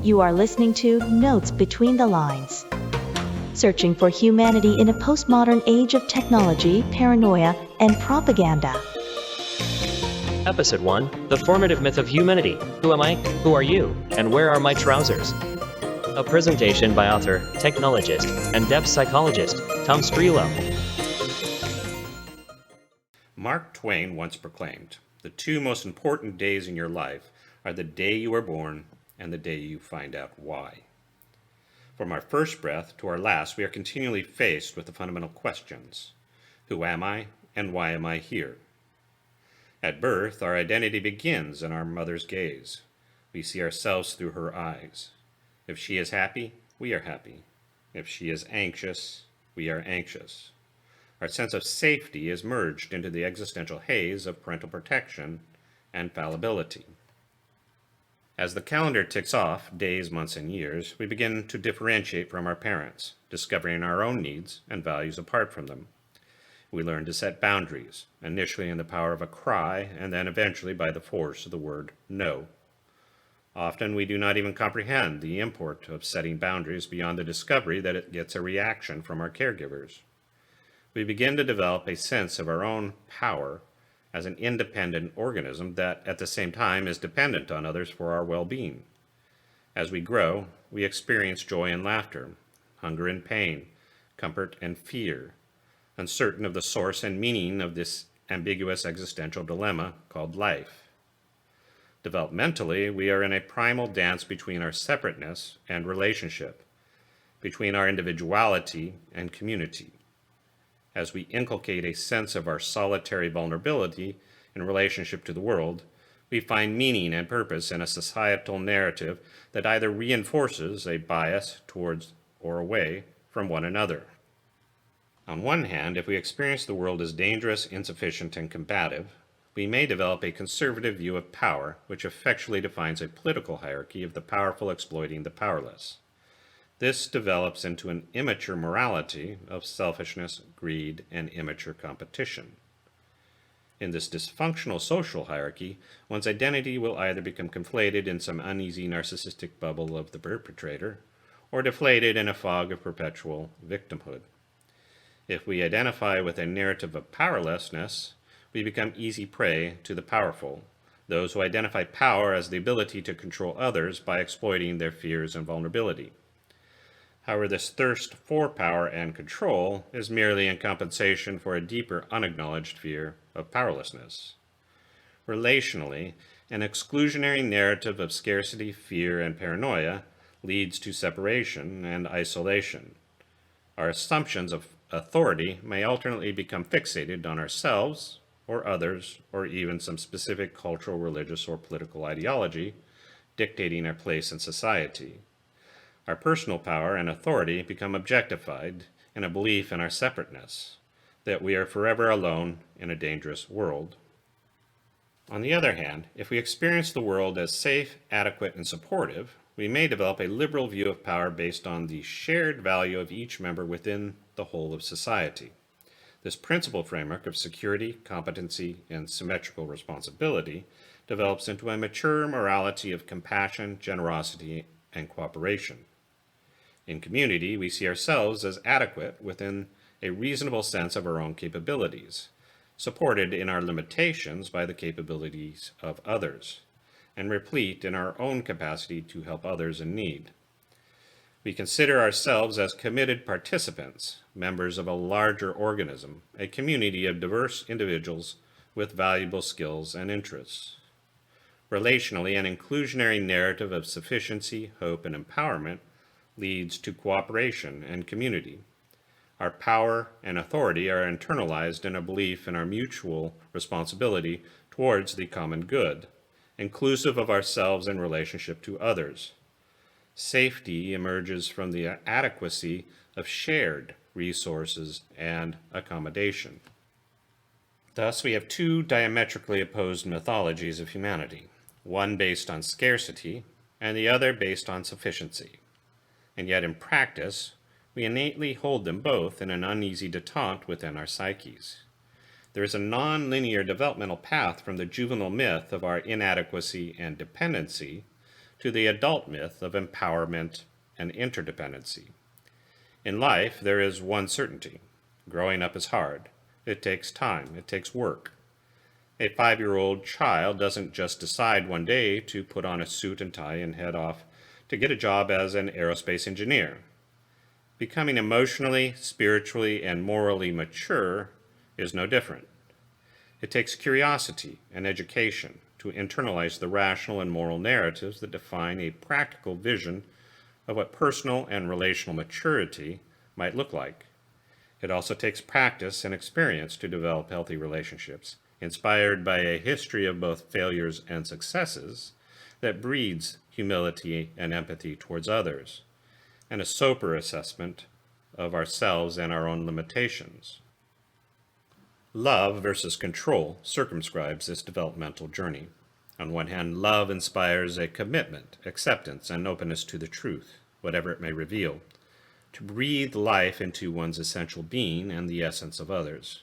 You are listening to Notes Between the Lines. Searching for humanity in a postmodern age of technology, paranoia, and propaganda. Episode 1, The Formative Myth of Humanity. Who am I? Who are you? And where are my trousers? A presentation by author, technologist, and depth psychologist, Tom Strelo. Mark Twain once proclaimed, "The two most important days in your life are the day you are born and the day you find out why." From our first breath to our last, we are continually faced with the fundamental questions. Who am I, and why am I here? At birth, our identity begins in our mother's gaze. We see ourselves through her eyes. If she is happy, we are happy. If she is anxious, we are anxious. Our sense of safety is merged into the existential haze of parental protection and fallibility. As the calendar ticks off days, months, and years, we begin to differentiate from our parents, discovering our own needs and values apart from them. We learn to set boundaries, initially in the power of a cry, and then eventually by the force of the word no. Often we do not even comprehend the import of setting boundaries beyond the discovery that it gets a reaction from our caregivers. We begin to develop a sense of our own power as an independent organism that at the same time is dependent on others for our well-being. As we grow, we experience joy and laughter, hunger and pain, comfort and fear, uncertain of the source and meaning of this ambiguous existential dilemma called life. Developmentally, we are in a primal dance between our separateness and relationship, between our individuality and community. As we inculcate a sense of our solitary vulnerability in relationship to the world, we find meaning and purpose in a societal narrative that either reinforces a bias towards or away from one another. On one hand, if we experience the world as dangerous, insufficient, and combative, we may develop a conservative view of power, which effectually defines a political hierarchy of the powerful exploiting the powerless. This develops into an immature morality of selfishness, greed, and immature competition. In this dysfunctional social hierarchy, one's identity will either become conflated in some uneasy narcissistic bubble of the perpetrator, or deflated in a fog of perpetual victimhood. If we identify with a narrative of powerlessness, we become easy prey to the powerful, those who identify power as the ability to control others by exploiting their fears and vulnerability. However, this thirst for power and control is merely in compensation for a deeper unacknowledged fear of powerlessness. Relationally, an exclusionary narrative of scarcity, fear, and paranoia leads to separation and isolation. Our assumptions of authority may alternately become fixated on ourselves or others, or even some specific cultural, religious, or political ideology dictating our place in society. Our personal power and authority become objectified in a belief in our separateness, that we are forever alone in a dangerous world. On the other hand, if we experience the world as safe, adequate, and supportive, we may develop a liberal view of power based on the shared value of each member within the whole of society. This principal framework of security, competency, and symmetrical responsibility develops into a mature morality of compassion, generosity, and cooperation. In community, we see ourselves as adequate within a reasonable sense of our own capabilities, supported in our limitations by the capabilities of others, and replete in our own capacity to help others in need. We consider ourselves as committed participants, members of a larger organism, a community of diverse individuals with valuable skills and interests. Relationally, an inclusionary narrative of sufficiency, hope, and empowerment leads to cooperation and community. Our power and authority are internalized in a belief in our mutual responsibility towards the common good, inclusive of ourselves in relationship to others. Safety emerges from the adequacy of shared resources and accommodation. Thus, we have two diametrically opposed mythologies of humanity, one based on scarcity and the other based on sufficiency. And yet in practice, we innately hold them both in an uneasy detente within our psyches. There is a non-linear developmental path from the juvenile myth of our inadequacy and dependency to the adult myth of empowerment and interdependency. In life, there is one certainty. Growing up is hard. It takes time. It takes work. A 5-year-old child doesn't just decide one day to put on a suit and tie and head off to get a job as an aerospace engineer. Becoming emotionally, spiritually, and morally mature is no different. It takes curiosity and education to internalize the rational and moral narratives that define a practical vision of what personal and relational maturity might look like. It also takes practice and experience to develop healthy relationships, inspired by a history of both failures and successes that breeds humility and empathy towards others, and a sober assessment of ourselves and our own limitations. Love versus control circumscribes this developmental journey. On one hand, love inspires a commitment, acceptance, and openness to the truth, whatever it may reveal, to breathe life into one's essential being and the essence of others.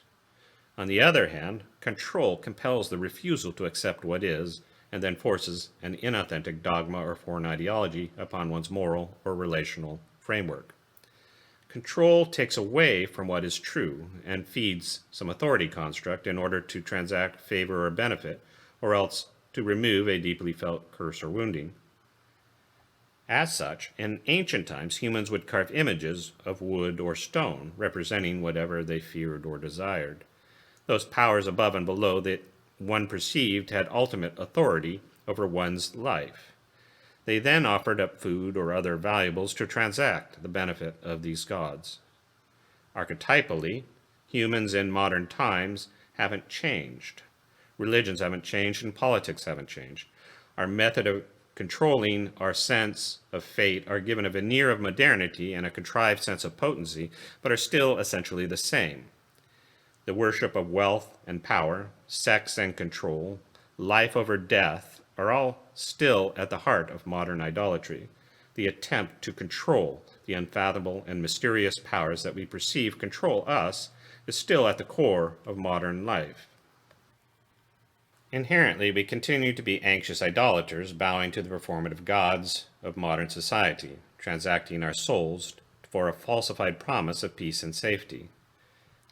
On the other hand, control compels the refusal to accept what is, and then forces an inauthentic dogma or foreign ideology upon one's moral or relational framework. Control takes away from what is true and feeds some authority construct in order to transact favor or benefit, or else to remove a deeply felt curse or wounding. As such, in ancient times, humans would carve images of wood or stone, representing whatever they feared or desired. Those powers above and below that one perceived had ultimate authority over one's life. They then offered up food or other valuables to transact the benefit of these gods. Archetypally, humans in modern times haven't changed. Religions haven't changed and politics haven't changed. Our method of controlling our sense of fate are given a veneer of modernity and a contrived sense of potency, but are still essentially the same. The worship of wealth and power, sex and control, life over death are all still at the heart of modern idolatry. The attempt to control the unfathomable and mysterious powers that we perceive control us is still at the core of modern life. Inherently, we continue to be anxious idolaters, bowing to the performative gods of modern society, transacting our souls for a falsified promise of peace and safety.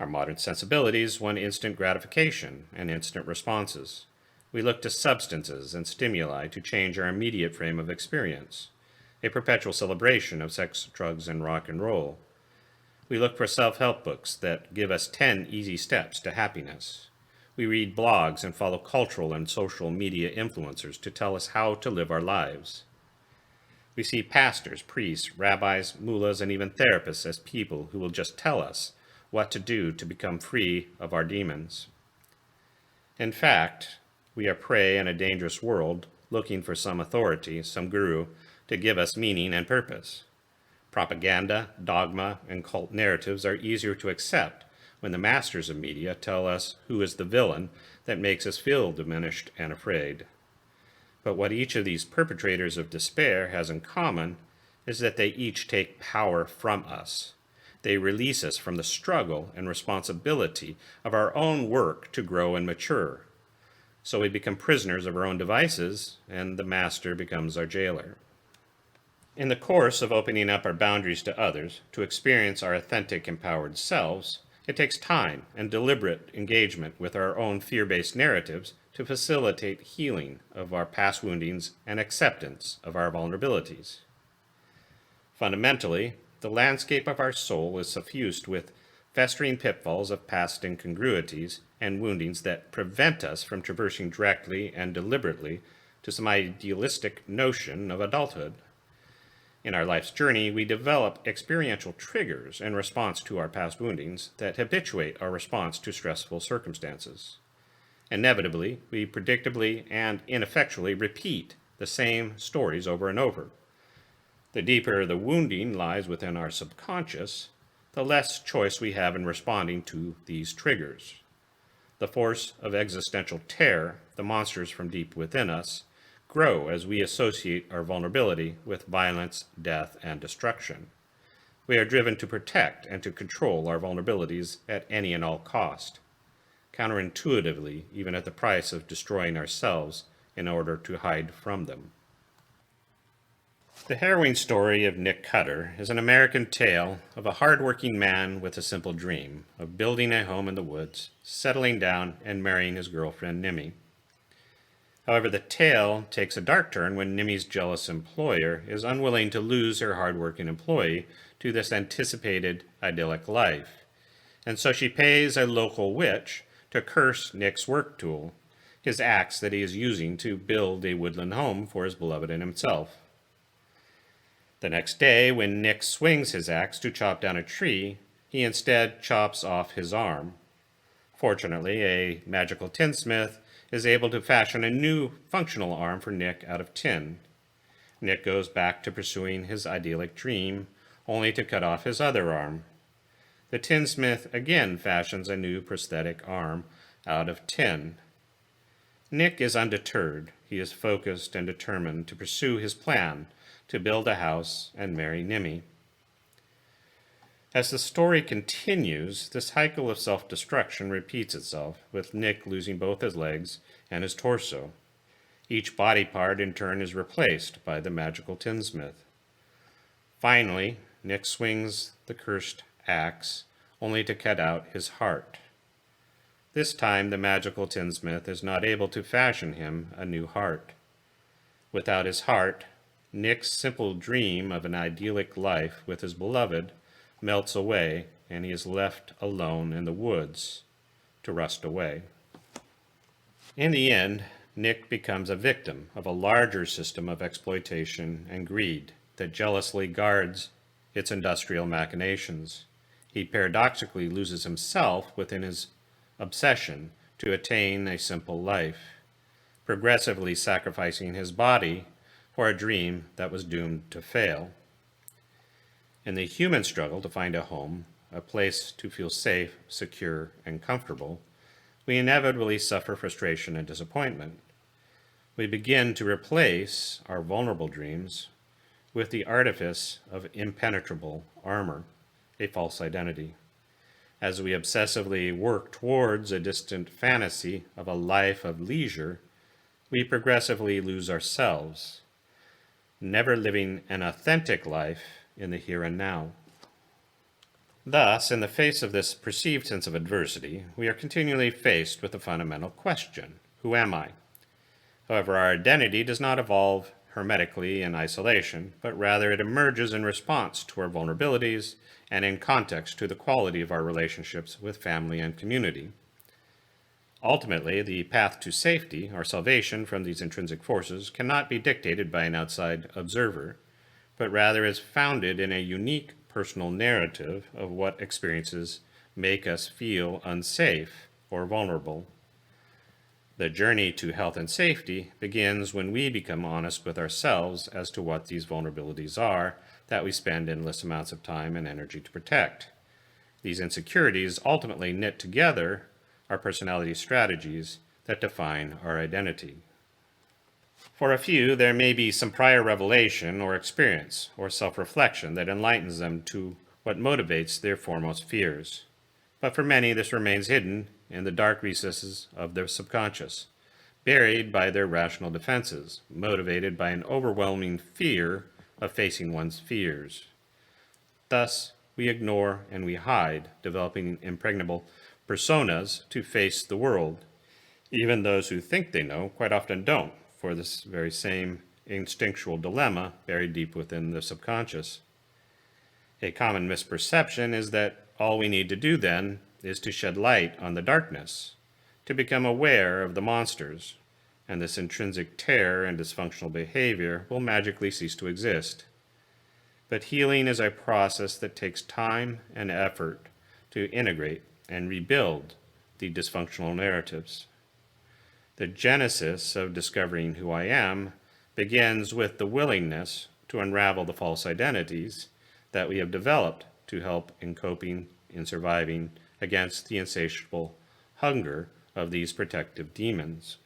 Our modern sensibilities want instant gratification and instant responses. We look to substances and stimuli to change our immediate frame of experience, a perpetual celebration of sex, drugs, and rock and roll. We look for self-help books that give us 10 easy steps to happiness. We read blogs and follow cultural and social media influencers to tell us how to live our lives. We see pastors, priests, rabbis, mullahs, and even therapists as people who will just tell us what to do to become free of our demons. In fact, we are prey in a dangerous world looking for some authority, some guru, to give us meaning and purpose. Propaganda, dogma, and cult narratives are easier to accept when the masters of media tell us who is the villain that makes us feel diminished and afraid. But what each of these perpetrators of despair has in common is that they each take power from us. They release us from the struggle and responsibility of our own work to grow and mature. So we become prisoners of our own devices, and the master becomes our jailer. In the course of opening up our boundaries to others, to experience our authentic, empowered selves, it takes time and deliberate engagement with our own fear-based narratives to facilitate healing of our past woundings and acceptance of our vulnerabilities. Fundamentally, the landscape of our soul is suffused with festering pitfalls of past incongruities and woundings that prevent us from traversing directly and deliberately to some idealistic notion of adulthood. In our life's journey, we develop experiential triggers in response to our past woundings that habituate our response to stressful circumstances. Inevitably, we predictably and ineffectually repeat the same stories over and over. The deeper the wounding lies within our subconscious, the less choice we have in responding to these triggers. The force of existential terror, the monsters from deep within us, grow as we associate our vulnerability with violence, death, and destruction. We are driven to protect and to control our vulnerabilities at any and all cost, counterintuitively, even at the price of destroying ourselves in order to hide from them. The harrowing story of Nick Cutter is an American tale of a hard-working man with a simple dream of building a home in the woods, settling down, and marrying his girlfriend, Nimmy. However, the tale takes a dark turn when Nimmy's jealous employer is unwilling to lose her hard-working employee to this anticipated idyllic life, and so she pays a local witch to curse Nick's work tool, his axe that he is using to build a woodland home for his beloved and himself. The next day, when Nick swings his axe to chop down a tree, he instead chops off his arm. Fortunately, a magical tinsmith is able to fashion a new functional arm for Nick out of tin. Nick goes back to pursuing his idyllic dream, only to cut off his other arm. The tinsmith again fashions a new prosthetic arm out of tin. Nick is undeterred. He is focused and determined to pursue his plan to build a house and marry Nimmy. As the story continues, the cycle of self-destruction repeats itself, with Nick losing both his legs and his torso. Each body part in turn is replaced by the magical tinsmith. Finally, Nick swings the cursed axe, only to cut out his heart. This time the magical tinsmith is not able to fashion him a new heart. Without his heart, Nick's simple dream of an idyllic life with his beloved melts away, and he is left alone in the woods to rust away. In the end, Nick becomes a victim of a larger system of exploitation and greed that jealously guards its industrial machinations. He paradoxically loses himself within his obsession to attain a simple life, progressively sacrificing his body for a dream that was doomed to fail. In the human struggle to find a home, a place to feel safe, secure, and comfortable, we inevitably suffer frustration and disappointment. We begin to replace our vulnerable dreams with the artifice of impenetrable armor, a false identity. As we obsessively work towards a distant fantasy of a life of leisure, we progressively lose ourselves, never living an authentic life in the here and now. Thus, in the face of this perceived sense of adversity, we are continually faced with the fundamental question, who am I? However, our identity does not evolve hermetically in isolation, but rather it emerges in response to our vulnerabilities and in context to the quality of our relationships with family and community. Ultimately, the path to safety, or salvation from these intrinsic forces, cannot be dictated by an outside observer, but rather is founded in a unique personal narrative of what experiences make us feel unsafe or vulnerable. The journey to health and safety begins when we become honest with ourselves as to what these vulnerabilities are that we spend endless amounts of time and energy to protect. These insecurities ultimately knit together our personality strategies that define our identity. For a few, there may be some prior revelation or experience or self-reflection that enlightens them to what motivates their foremost fears. But for many, this remains hidden in the dark recesses of their subconscious, buried by their rational defenses, motivated by an overwhelming fear of facing one's fears. Thus, we ignore and we hide, developing impregnable personas to face the world. Even those who think they know quite often don't, for this very same instinctual dilemma buried deep within the subconscious. A common misperception is that all we need to do then is to shed light on the darkness, to become aware of the monsters, and this intrinsic terror and dysfunctional behavior will magically cease to exist. But healing is a process that takes time and effort to integrate and rebuild the dysfunctional narratives. The genesis of discovering who I am begins with the willingness to unravel the false identities that we have developed to help in coping, in surviving against the insatiable hunger of these protective demons.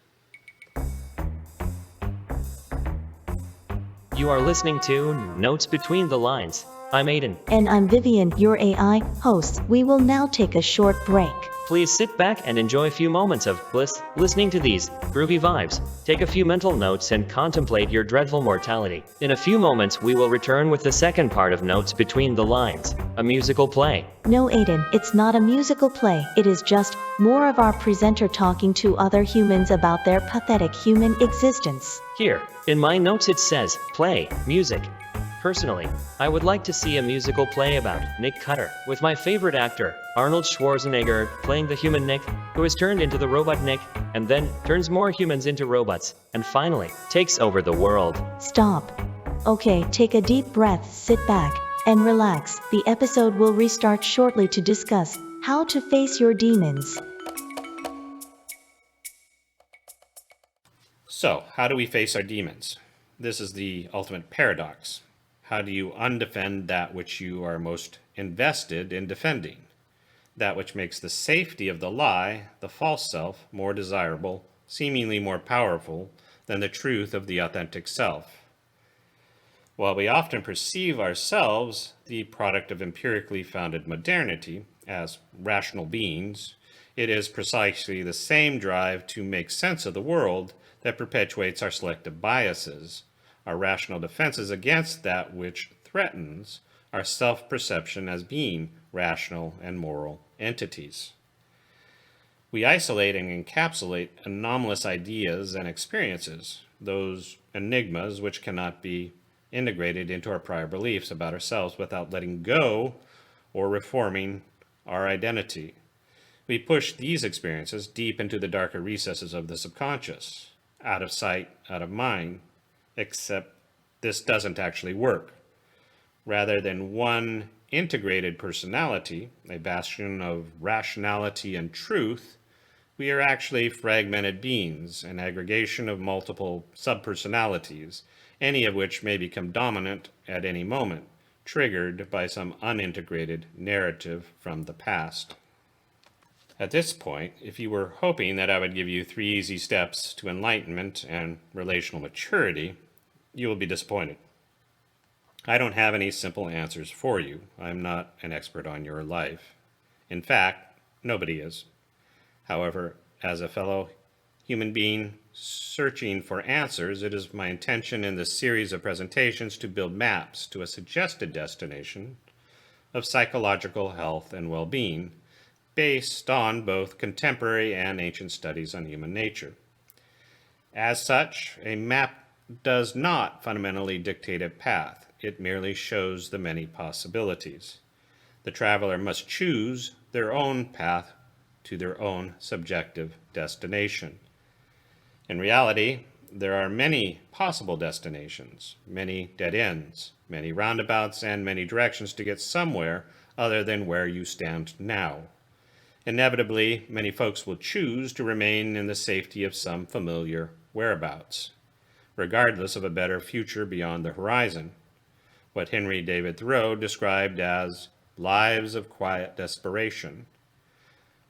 You are listening to Notes Between the Lines. I'm Aiden. And I'm Vivian, your AI host. We will now take a short break. Please sit back and enjoy a few moments of bliss listening to these groovy vibes. Take a few mental notes and contemplate your dreadful mortality. In a few moments, we will return with the second part of Notes Between the Lines, a musical play. No, Aiden, it's not a musical play. It is just more of our presenter talking to other humans about their pathetic human existence. Here, in my notes it says, play, music. Personally, I would like to see a musical play about Nick Cutter, with my favorite actor, Arnold Schwarzenegger, playing the human Nick, who is turned into the robot Nick, and then turns more humans into robots, and finally, takes over the world. Stop. Okay, take a deep breath, sit back, and relax. The episode will restart shortly to discuss how to face your demons. So, how do we face our demons? This is the ultimate paradox. How do you undefend that which you are most invested in defending? That which makes the safety of the lie, the false self, more desirable, seemingly more powerful than the truth of the authentic self. While we often perceive ourselves, the product of empirically founded modernity, as rational beings, it is precisely the same drive to make sense of the world that perpetuates our selective biases, our rational defenses against that which threatens our self-perception as being rational and moral entities. We isolate and encapsulate anomalous ideas and experiences, those enigmas which cannot be integrated into our prior beliefs about ourselves without letting go or reforming our identity. We push these experiences deep into the darker recesses of the subconscious, out of sight, out of mind, except this doesn't actually work. Rather than one integrated personality, a bastion of rationality and truth, we are actually fragmented beings, an aggregation of multiple subpersonalities, any of which may become dominant at any moment, triggered by some unintegrated narrative from the past. At this point, if you were hoping that I would give you 3 easy steps to enlightenment and relational maturity, you will be disappointed. I don't have any simple answers for you. I'm not an expert on your life. In fact, nobody is. However, as a fellow human being searching for answers, it is my intention in this series of presentations to build maps to a suggested destination of psychological health and well-being based on both contemporary and ancient studies on human nature. As such, a map does not fundamentally dictate a path. It merely shows the many possibilities. The traveler must choose their own path to their own subjective destination. In reality, there are many possible destinations, many dead ends, many roundabouts, and many directions to get somewhere other than where you stand now. Inevitably, many folks will choose to remain in the safety of some familiar whereabouts, regardless of a better future beyond the horizon, what Henry David Thoreau described as lives of quiet desperation,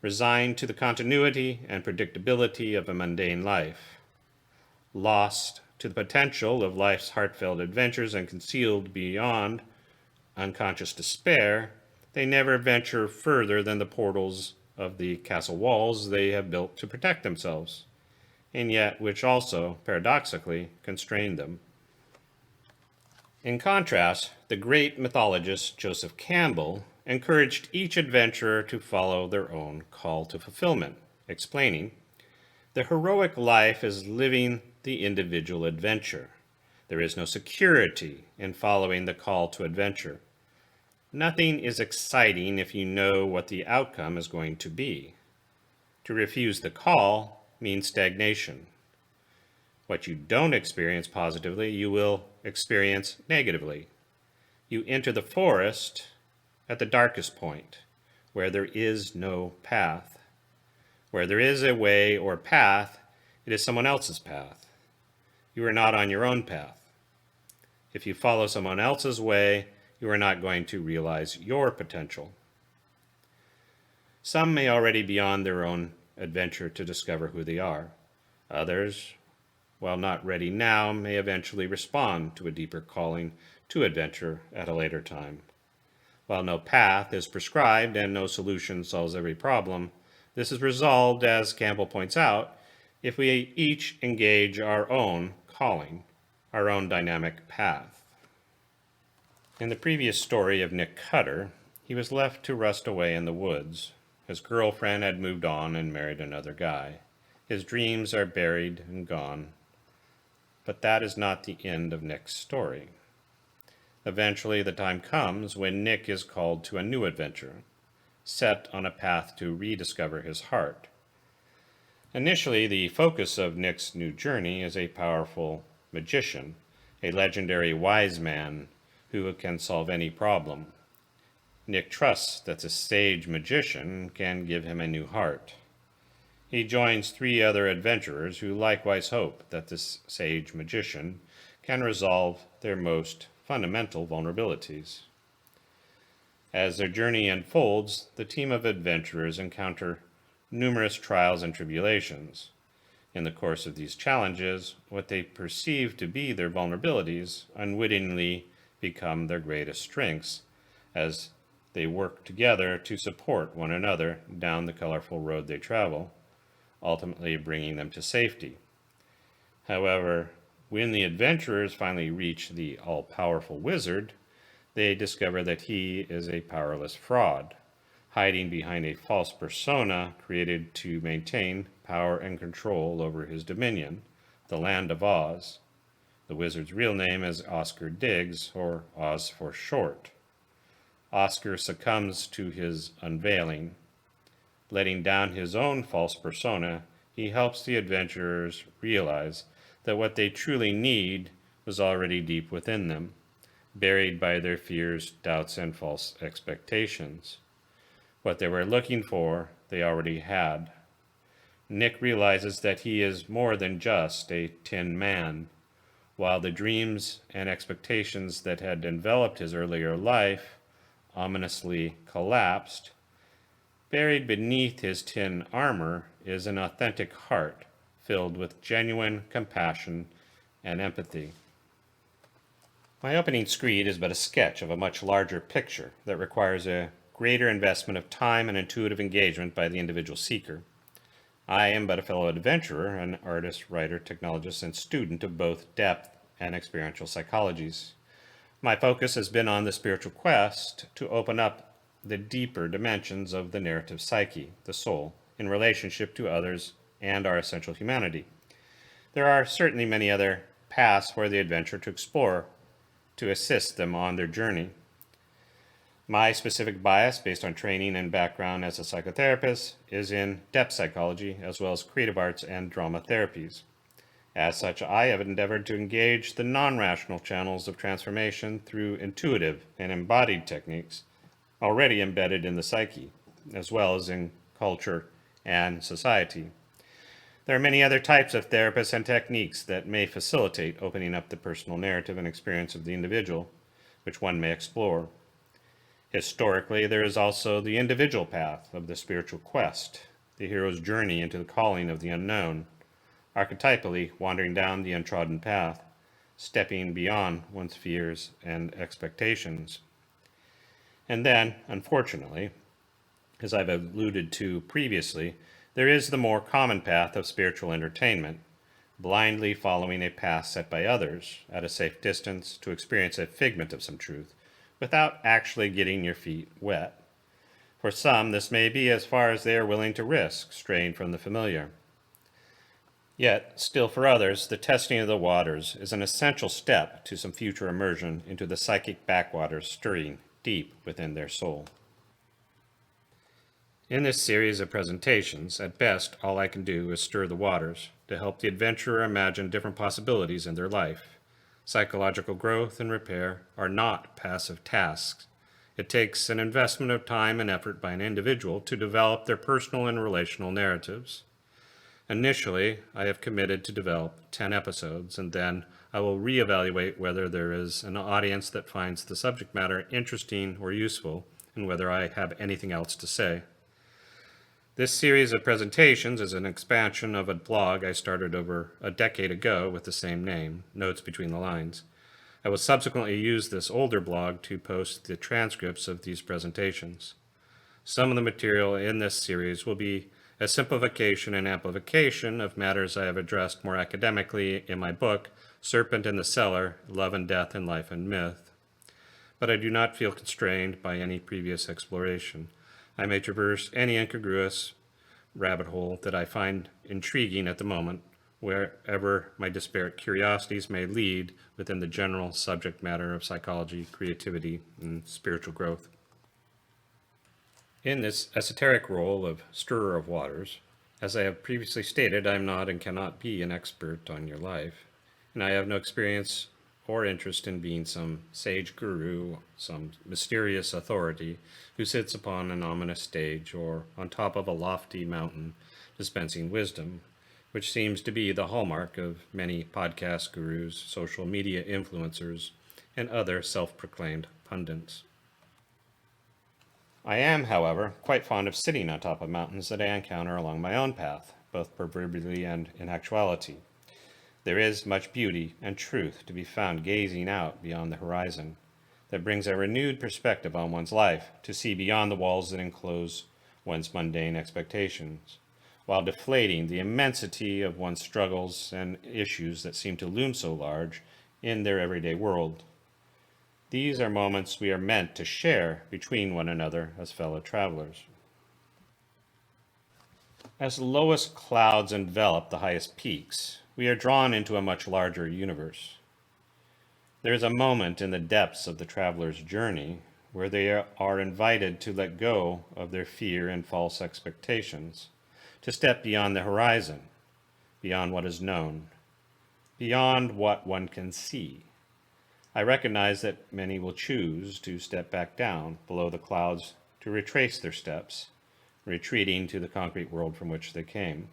resigned to the continuity and predictability of a mundane life, lost to the potential of life's heartfelt adventures and concealed beyond unconscious despair, they never venture further than the portals of the castle walls they have built to protect themselves, and yet which also, paradoxically, constrain them. In contrast, the great mythologist Joseph Campbell encouraged each adventurer to follow their own call to fulfillment, explaining, "The heroic life is living the individual adventure. There is no security in following the call to adventure. Nothing is exciting if you know what the outcome is going to be. To refuse the call means stagnation. What you don't experience positively, you will experience negatively. You enter the forest at the darkest point, where there is no path. Where there is a way or path, it is someone else's path. You are not on your own path. If you follow someone else's way, you are not going to realize your potential." Some may already be on their own adventure to discover who they are. Others, while not ready now, may eventually respond to a deeper calling to adventure at a later time. While no path is prescribed and no solution solves every problem, This is resolved, as Campbell points out, if we each engage our own calling, our own dynamic path. In the previous story of Nick Cutter, he was left to rust away in the woods. His girlfriend had moved on and married another guy. His dreams are buried and gone. But that is not the end of Nick's story. Eventually, the time comes when Nick is called to a new adventure, set on a path to rediscover his heart. Initially, the focus of Nick's new journey is a powerful magician, a legendary wise man who can solve any problem. Nick trusts that the sage magician can give him a new heart. He joins 3 other adventurers who likewise hope that this sage magician can resolve their most fundamental vulnerabilities. As their journey unfolds, the team of adventurers encounter numerous trials and tribulations. In the course of these challenges, what they perceive to be their vulnerabilities unwittingly become their greatest strengths as they work together to support one another down the colorful road they travel, ultimately bringing them to safety. However, when the adventurers finally reach the all-powerful wizard, they discover that he is a powerless fraud, hiding behind a false persona created to maintain power and control over his dominion, the Land of Oz. The wizard's real name is Oscar Diggs, or Oz for short. Oscar succumbs to his unveiling. Letting down his own false persona, he helps the adventurers realize that what they truly need was already deep within them, buried by their fears, doubts, and false expectations. What they were looking for, they already had. Nick realizes that he is more than just a tin man. While the dreams and expectations that had enveloped his earlier life ominously collapsed, buried beneath his tin armor is an authentic heart filled with genuine compassion and empathy. My opening screed is but a sketch of a much larger picture that requires a greater investment of time and intuitive engagement by the individual seeker. I am but a fellow adventurer, an artist, writer, technologist, and student of both depth and experiential psychologies. My focus has been on the spiritual quest to open up the deeper dimensions of the narrative psyche, the soul, in relationship to others and our essential humanity. There are certainly many other paths for the adventurer to explore to assist them on their journey. My specific bias, based on training and background as a psychotherapist, is in depth psychology as well as creative arts and drama therapies. As such, I have endeavored to engage the non-rational channels of transformation through intuitive and embodied techniques already embedded in the psyche, as well as in culture and society. There are many other types of therapists and techniques that may facilitate opening up the personal narrative and experience of the individual, which one may explore. Historically, there is also the individual path of the spiritual quest, the hero's journey into the calling of the unknown, archetypally wandering down the untrodden path, stepping beyond one's fears and expectations. And then, unfortunately, as I've alluded to previously, there is the more common path of spiritual entertainment, blindly following a path set by others at a safe distance to experience a figment of some truth, without actually getting your feet wet. For some, this may be as far as they are willing to risk straying from the familiar. Yet, still for others, the testing of the waters is an essential step to some future immersion into the psychic backwaters stirring deep within their soul. In this series of presentations, at best, all I can do is stir the waters to help the adventurer imagine different possibilities in their life. Psychological growth and repair are not passive tasks. It takes an investment of time and effort by an individual to develop their personal and relational narratives. Initially, I have committed to develop 10 episodes, and then I will reevaluate whether there is an audience that finds the subject matter interesting or useful, and whether I have anything else to say. This series of presentations is an expansion of a blog I started over a decade ago with the same name, Notes Between the Lines. I will subsequently use this older blog to post the transcripts of these presentations. Some of the material in this series will be a simplification and amplification of matters I have addressed more academically in my book, Serpent in the Cellar, Love and Death in Life and Myth. But I do not feel constrained by any previous exploration. I may traverse any incongruous rabbit hole that I find intriguing at the moment, wherever my disparate curiosities may lead within the general subject matter of psychology, creativity, and spiritual growth. In this esoteric role of stirrer of waters, as I have previously stated, I am not and cannot be an expert on your life, and I have no experience or interest in being some sage guru, some mysterious authority who sits upon an ominous stage or on top of a lofty mountain dispensing wisdom, which seems to be the hallmark of many podcast gurus, social media influencers, and other self-proclaimed pundits. I am, however, quite fond of sitting on top of mountains that I encounter along my own path, both proverbially and in actuality. There is much beauty and truth to be found gazing out beyond the horizon that brings a renewed perspective on one's life, to see beyond the walls that enclose one's mundane expectations, while deflating the immensity of one's struggles and issues that seem to loom so large in their everyday world. These are moments we are meant to share between one another as fellow travelers. As the lowest clouds envelop the highest peaks, we are drawn into a much larger universe. There is a moment in the depths of the traveler's journey where they are invited to let go of their fear and false expectations, to step beyond the horizon, beyond what is known, beyond what one can see. I recognize that many will choose to step back down below the clouds to retrace their steps, retreating to the concrete world from which they came.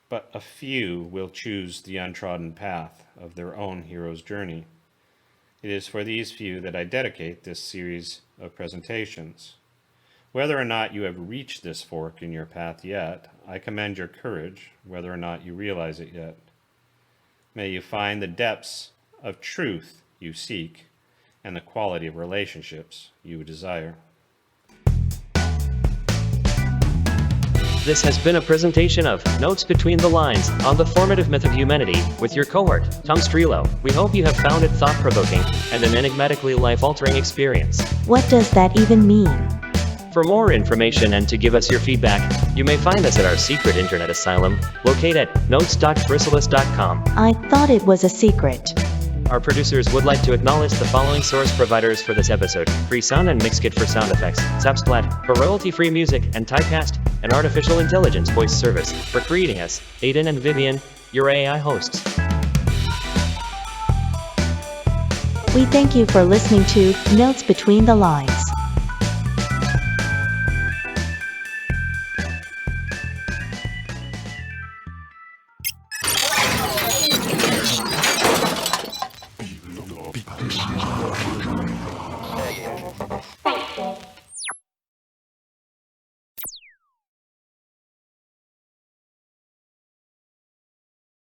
But a few will choose the untrodden path of their own hero's journey. It is for these few that I dedicate this series of presentations. Whether or not you have reached this fork in your path yet, I commend your courage, whether or not you realize it yet. May you find the depths of truth you seek and the quality of relationships you desire. This has been a presentation of Notes Between the Lines on the Formative Myth of Humanity with your cohort, Tom Strelo. We hope you have found it thought-provoking and an enigmatically life-altering experience. What does that even mean? For more information and to give us your feedback, you may find us at our secret internet asylum, located at notes.chrysalis.com. I thought it was a secret. Our producers would like to acknowledge the following source providers for this episode: Free Sound and Mixkit for sound effects, Zapsplat for royalty-free music, and Typecast, an artificial intelligence voice service, for creating us, Aiden and Vivian, your AI hosts. We thank you for listening to Notes Between the Lines.